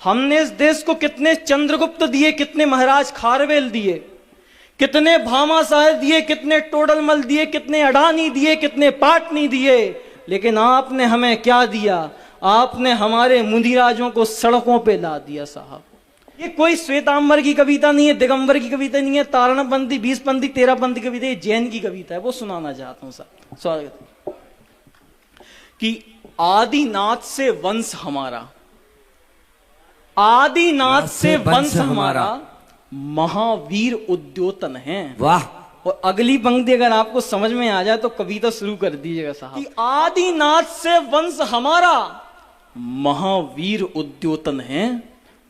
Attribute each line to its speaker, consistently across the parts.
Speaker 1: हमने इस देश को कितने चंद्रगुप्त दिए, कितने महाराज खारवेल दिए, कितने भामाशाह दिए, कितने टोडरमल दिए, कितने अडानी दिए, कितने पाटनी दिए, लेकिन आपने हमें क्या दिया? आपने हमारे मुनिराजों को सड़कों पे ला दिया साहब। ये कोई श्वेतांबर की कविता नहीं है, दिगंबर की कविता नहीं है, तारणपंथी, बीसपंथी, तेरहपंथी कविता, ये जैन की कविता है। वो सुनाना चाहता हूं साहब। स्वागत कि आदिनाथ से वंश हमारा, आदिनाथ से वंश हमारा, महावीर उद्योतन है।
Speaker 2: वाह।
Speaker 1: और अगली पंक्ति अगर आपको समझ में आ जाए तो कविता शुरू कर दीजिएगा साहब कि आदिनाथ से वंश हमारा, महावीर उद्योतन है,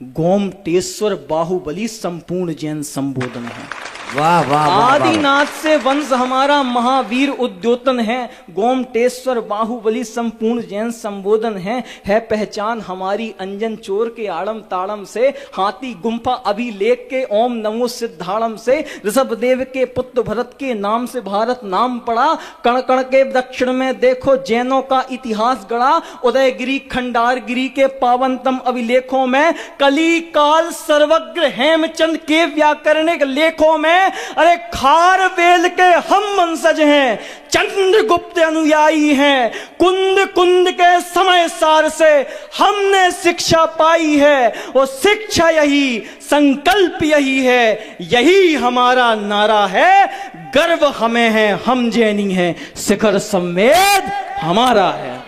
Speaker 1: गोमटेश्वर बाहुबली संपूर्ण जैन संबोधन है।
Speaker 2: वाह वाह।
Speaker 1: आदिनाथ से वंश हमारा, महावीर उद्योतन है, गोमटेश्वर बाहुबली संपूर्ण जैन संबोधन है पहचान हमारी अंजन चोर के आड़म ताड़म से, हाथी गुम्फा अभिलेख के ओम नमो सिद्धाड़म से, ऋषभ देव के पुत्र भरत के नाम से भारत नाम पड़ा, कण कण के दक्षिण में देखो जैनों का इतिहास गढ़ा, उदयगिरी खंडारगिरी के पावनतम अभिलेखों में, कली काल सर्वज्ञ हेमचंद के व्याकरणिक लेखों में, अरे खारवेल के हम वंशज हैं, चंद्रगुप्त अनुयायी हैं, कुंद कुंद के समय सार से हमने शिक्षा पाई है, वो शिक्षा यही, संकल्प यही है, यही हमारा नारा है, गर्व हमें है, हम जैनी हैं, शिखर संवेद हमारा है।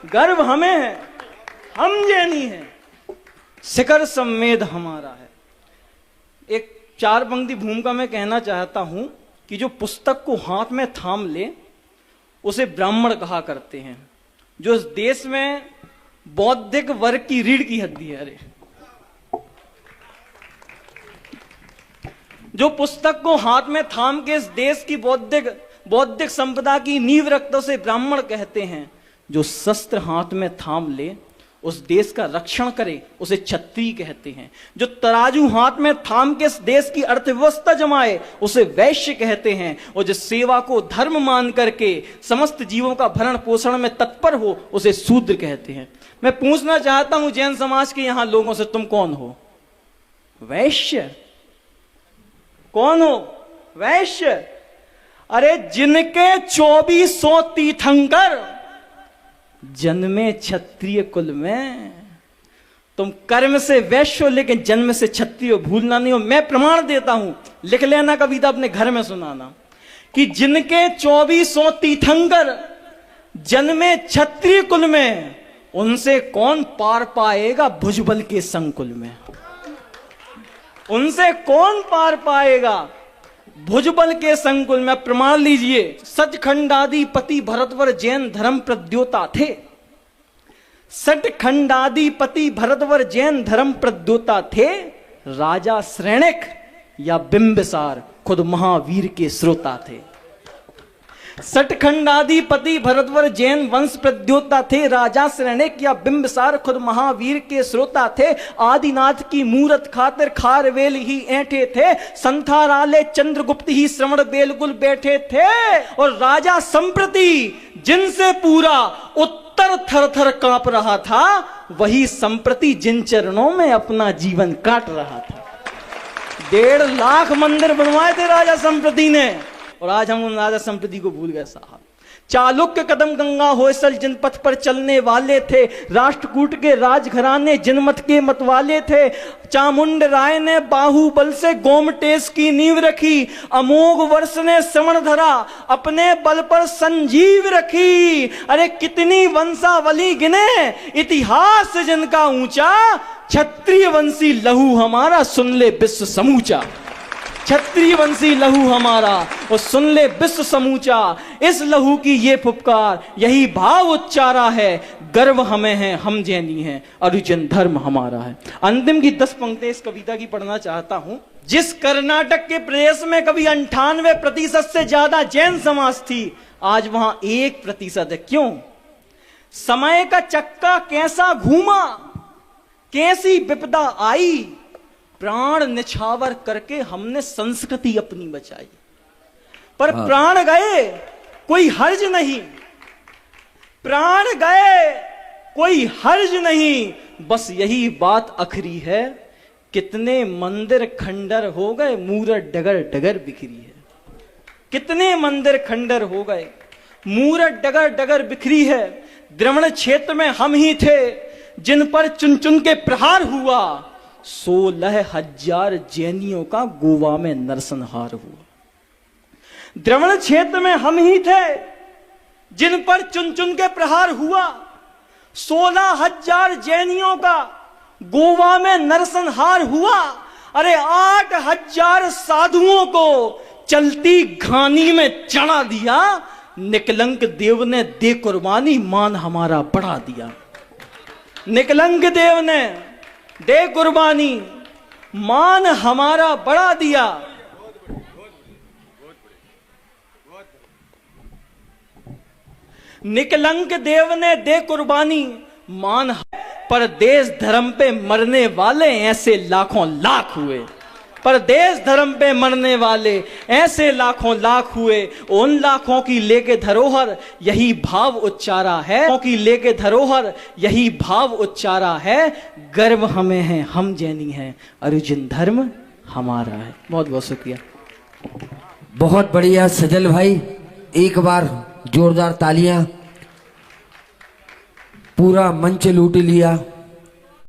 Speaker 1: गर्व हमें है, हम जैनी हैं, शिखर संवेद हमारा है। एक चार पंक्ति भूमिका में कहना चाहता हूं कि जो पुस्तक को हाथ में थाम ले उसे ब्राह्मण कहा करते हैं। जो इस देश में बौद्धिक वर्ग की रीढ़ की हड्डी है, अरे जो पुस्तक को हाथ में थाम के इस देश की बौद्धिक संपदा की नींव रखते उसे ब्राह्मण कहते हैं। जो शस्त्र हाथ में थाम ले उस देश का रक्षण करे उसे क्षत्रिय कहते हैं। जो तराजू हाथ में थाम के इस देश की अर्थव्यवस्था जमाए उसे वैश्य कहते हैं। और जो सेवा को धर्म मान करके समस्त जीवों का भरण पोषण में तत्पर हो उसे शूद्र कहते हैं। मैं पूछना चाहता हूं जैन समाज के यहां लोगों से, तुम कौन हो? वैश्य। कौन हो? वैश्य। अरे जिनके 2400 तीर्थंकर जन्मे क्षत्रिय कुल में, तुम कर्म से वैश्य हो लेकिन जन्म से क्षत्रिय भूलना नहीं हो। मैं प्रमाण देता हूं, लिख लेना कविता अपने घर में सुनाना, कि जिनके 2400 तीर्थंकर जन्मे क्षत्रिय कुल में, उनसे कौन पार पाएगा भुजबल के संकुल में? उनसे कौन पार पाएगा भुजबल के संकुल में? प्रमाण लीजिए। सचखंडाधिपति भरतवर जैन धर्म प्रद्योता थे। सचखंडाधिपति भरतवर जैन धर्म प्रद्योता थे। राजा श्रेणिक या बिंबिसार खुद महावीर के श्रोता थे। सटखंडाधिपति भरतवर जैन वंश प्रद्योता थे। राजा श्रेणिक या बिंबिसार खुद महावीर के श्रोता थे। आदिनाथ की मूरत खातिर खारवेल ही ऐंठे थे। संथाराले चंद्रगुप्त ही श्रवण बेलगुल बैठे थे। और राजा संप्रति जिनसे पूरा उत्तर थर थर कांप रहा था, वही संप्रति जिन चरणों में अपना जीवन काट रहा था। 1.5 लाख मंदिर बनवाए थे राजा संप्रति ने, और आज हम उन राजा संप्रति को भूल गए साहब। चालुक्य कदम गंगा होयसल जिन पथ पर चलने वाले थे। राष्ट्रकूट के राजघराने जिन मत के मत वाले थे। चामुंड राय ने बाहुबल से गोमटेश की नींव रखी। अमोघ वर्ष ने श्रवण धरा अपने बल पर संजीव रखी। अरे कितनी वंशावली गिने इतिहास जिनका ऊंचा। क्षत्रिय वंशी लहू हमारा सुन ले विश्व समूचा। क्षत्रिय वंशी लहू हमारा और सुन ले विश्व समूचा। इस लहू की ये फुफकार, यही भाव उच्चारा है। गर्व हमें है, हम जैनी हैं, अर्जुन धर्म हमारा है। अंतिम की 10 पंक्तियां इस कविता की पढ़ना चाहता हूं। जिस कर्नाटक के प्रदेश में कभी 98% से ज्यादा जैन समाज थी, आज वहां 1% है। क्यों? समय का चक्का कैसा घूमा, कैसी विपदा आई, प्राण निछावर करके हमने संस्कृति अपनी बचाई। पर प्राण गए कोई हर्ज नहीं, प्राण गए कोई हर्ज नहीं। बस यही बात अखरी है, कितने मंदिर खंडर हो गए, मूरत डगर डगर बिखरी है। कितने मंदिर खंडर हो गए, मूरत डगर डगर बिखरी है। द्रवण क्षेत्र में हम ही थे जिन पर चुन चुन के प्रहार हुआ, 16,000 जैनियों का गोवा में नरसंहार हुआ। द्रवण क्षेत्र में हम ही थे जिन पर चुन चुन के प्रहार हुआ, 16,000 जैनियों का गोवा में नरसंहार हुआ। अरे 8,000 साधुओं को चलती घानी में चढ़ा दिया, निकलंक देव ने दे कुर्बानी, मान हमारा बढ़ा दिया। निकलंक देव ने दे कुर्बानी, मान हमारा बढ़ा दिया। निकलंक देव ने दे कुर्बानी, मान, पर देश धर्म पे मरने वाले ऐसे लाखों लाख हुए। पर देश धर्म पे मरने वाले ऐसे लाखों लाख हुए। उन लाखों की लेके धरोहर यही भाव उच्चारा है, की लेके धरोहर यही भाव उच्चारा है, गर्व हमें है, हम जैनी हैं, अर्जुन धर्म हमारा है। बहुत बहुत शुक्रिया।
Speaker 2: बहुत बढ़िया सजल भाई, एक बार जोरदार तालियां। पूरा मंच लूट लिया।